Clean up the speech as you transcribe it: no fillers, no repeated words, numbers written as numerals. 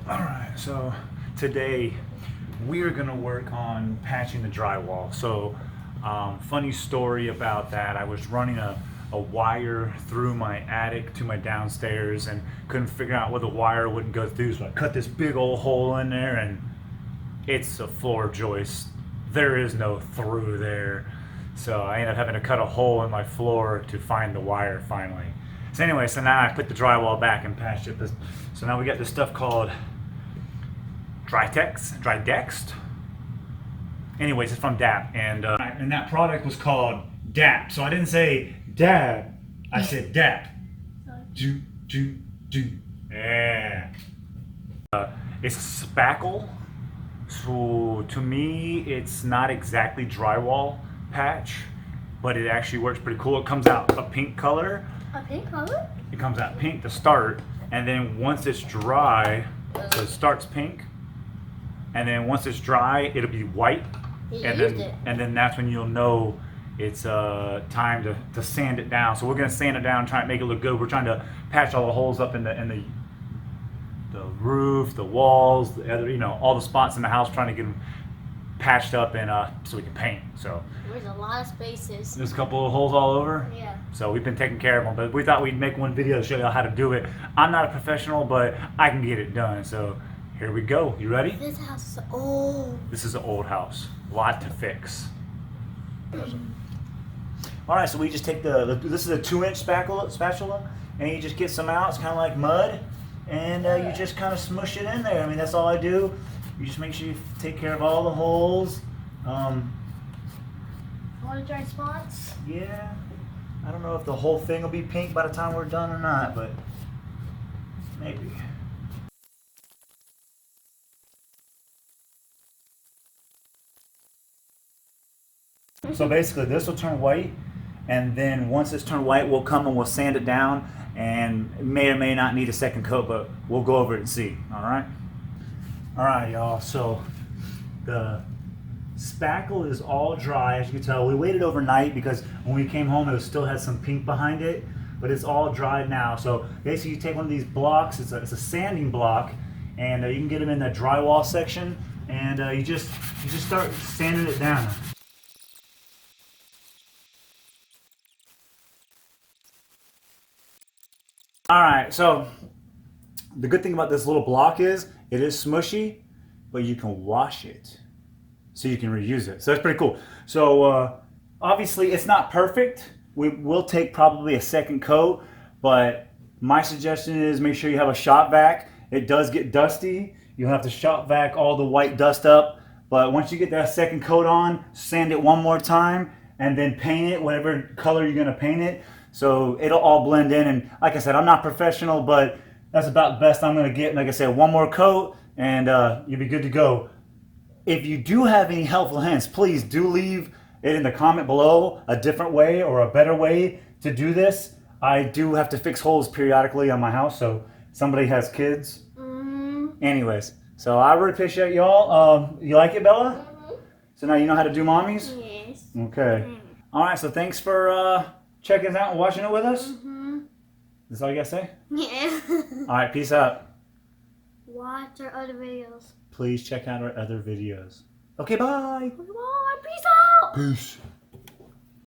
Alright, so today we're gonna work on patching the drywall. So funny story about that, I was running a wire through my attic to my downstairs and couldn't figure out where the wire wouldn't go through, so I cut this big old hole in there and it's a floor joist. There is no through there. So I ended up having to cut a hole in my floor to find the wire finally. So anyway, so now I put the drywall back and patched it. So now we got this stuff called DRYDEXT. Anyways, it's from DAP, and that product was called DAP. So I didn't say Dad, I said DAP. Do. Yeah. It's a spackle. So to me, it's not exactly drywall patch, but it actually works pretty cool. It comes out a pink color. A pink color? It comes out pink to start, and then once it's dry, so it starts pink, and then once it's dry, it'll be white, and then that's when you'll know it's time to sand it down. So we're gonna sand it down, try and make it look good. We're trying to patch all the holes up in the roof, the walls, the other, all the spots in the house, trying to get them patched up and so we can paint. So there's a lot of spaces. There's a couple of holes all over. Yeah. So we've been taking care of them, but we thought we'd make one video to show y'all how to do it. I'm not a professional, but I can get it done. So here we go. You ready? This house is old. This is an old house. A lot to fix. All right, so we just take this is a 2-inch spatula, and you just get some out. It's kind of like mud, and you just kind of smush it in there. I mean, that's all I do. You just make sure you take care of all the holes. All the dry spots? Yeah. I don't know if the whole thing will be pink by the time we're done or not, but maybe. So basically this will turn white, and then once it's turned white, we'll come and we'll sand it down, and may or may not need a second coat, but we'll go over it and see. All right, y'all. So the spackle is all dry, as you can tell. We waited overnight because when we came home, it still had some pink behind it, but it's all dried now. So basically, you take one of these blocks. It's a sanding block, and you can get them in the drywall section, and you just start sanding it down. All right, so the good thing about this little block is it is smushy, but you can wash it, so you can reuse it. So that's pretty cool. So obviously it's not perfect. We will take probably a second coat, but my suggestion is make sure you have a shop vac. It does get dusty. You'll have to shop vac all the white dust up, but once you get that second coat on, sand it one more time, and then paint it whatever color you're gonna paint it. So it'll all blend in, and like I said, I'm not professional, but that's about the best I'm gonna get. Like I said, one more coat, and you'll be good to go. If you do have any helpful hints, please do leave it in the comment below, a different way or a better way to do this. I do have to fix holes periodically on my house, so somebody has kids. Anyways, so I really appreciate y'all. You like it, Bella? So now you know how to do mommies? Yes. Okay. All right, so thanks for checking us out and watching it with us. That's all you gotta say? Yeah. All right, peace out. Watch our other videos. Please check out our other videos. Okay, bye. Bye. Peace out. Peace.